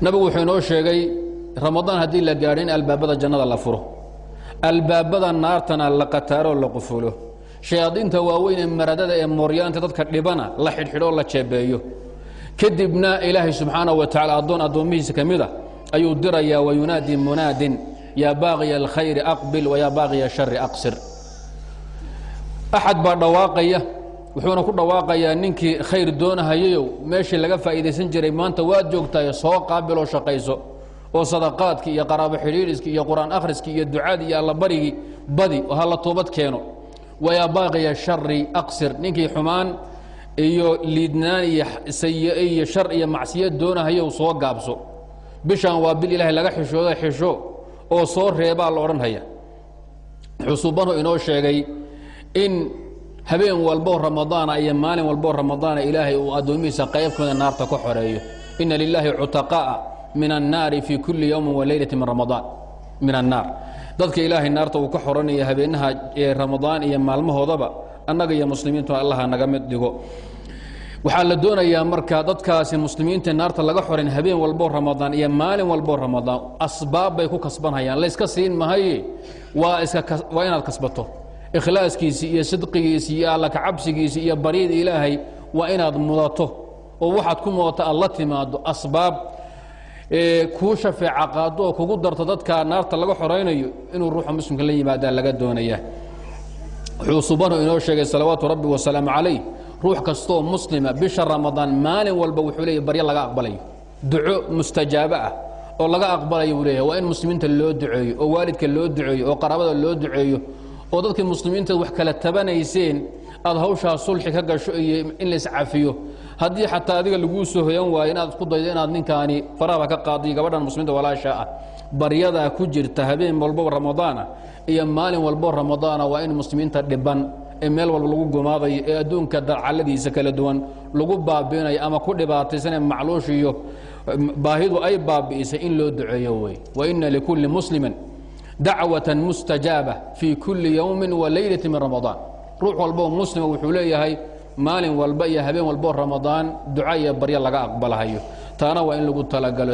nabigu wuxuu inoo sheegay ramadaan haddii la gaadho in albaabada jannada la furo albaabada naartana la qataaro la qufulo shayaadiinta waaweyn ee maradada ee mooryaanta dadka dhibana la xidhxidho la jeebeeyo kadibna ilaahay subxaanahu wa tacaala addoomihiisa ka mid a ayuu dirayaa wayunaadi munaadin yaa baaqiya alkhayri aqbil wayaa baaqiya ashari aqsir axad baa dhawaaqaya wuxuuna ku dhawaaqayaa ninkii khayr doonahayayow meeshii laga faa'iidaysan jiray maanta waad joogtahay soo qaabiloo shaqayso oo sadaqaadkii iyo qaraabo xidhiidhiskii iyo qur-aan akhriskii iyo ducaadii iyo allabarigii badi oo hala toobad keeno wayaa baaqiya shari aqsir ninkii xumaan iyo liidnaan iyo sayi'e iyo shar iyo macsiyad doonahayow soo gaabso bishaan waa bil ilaahay laga xishooda xisho oo soo reebaa la odhanhaya xusuubanu inoo sheegay in habeen walbo ramadaana iyo maalin walbo ramadaana ilaahay uu addoomihiisa qaybkooda naarta ka xoreeyo ina lilaahi cutaqaa'a min annaari fii kulli yowmin wa leylati min ramadaan min annaar dadka ilaahay naarta uu ka xoranaya habeenaha ee ramadaan iyo maalmahoodaba annaga iyo muslimiintuna allaha naga mid dhigo waxaa la doonayaa marka dadkaasi muslimiinta naarta laga xorayn habeen walbo ramadaan iyo maalin walbo ramadaan asbaab bay ku kasbanhayaan layska siin mahaye waa inaad kasbato ikhlaaskiisii iyo sidqigiisii iyo alla kacabsigiisii iyo baryada ilaahay waa inaad mudato oo waxaad ku mudato aad la timaado asbaab kuu shafeeca qaado oo kugu darto dadka naarta laga xoraynayo inuu ruuxa muslimka la yimaadaa laga doonaya wuxuu subanu inoo sheegay salawaatu rabbi wasalaamu calayh ruux kastoo muslima bisha ramadaan maalin walba wuxuu leeyahy baryo laga aqbalayo duco mustajaabo ah oo laga aqbalayo buu leeyahay waa in muslimiinta loo duceeyo oo waalidka loo duceeyo oo qaraabada loo duceeyo oo dadkii muslimiinta wax kala tabanayseen aad hawshaa sulxi ka gasho iyo in la iscafiyo haddii xataa adiga laguu soo hoyan waayo inaad isku daydo inaad ninkaani faraha ka qaadiyo gabadhan muslimiinta walaasha ah baryadaa ku jirta habeen walbo ramadaana iyo maalin walbo ramadaana waa in muslimiinta dhiban ee meel walba lagu gumaadayo ee adduunka dalcaladiisa kala duwan lagu baabiinayo ama ku dhibaataysanee macluush iyo baahidu ay baabi'isay in loo duceeyo wey wa ina likulli muslimin dacwة mustajaabة fii kuli yowmi walaylaةi min ramadaan ruux walboo muslima wuxuu leeyahay maalin walba iyo habeen walboo ramadaan duca iyo baryo laga aqbalahayo taana waa in lagu talagalo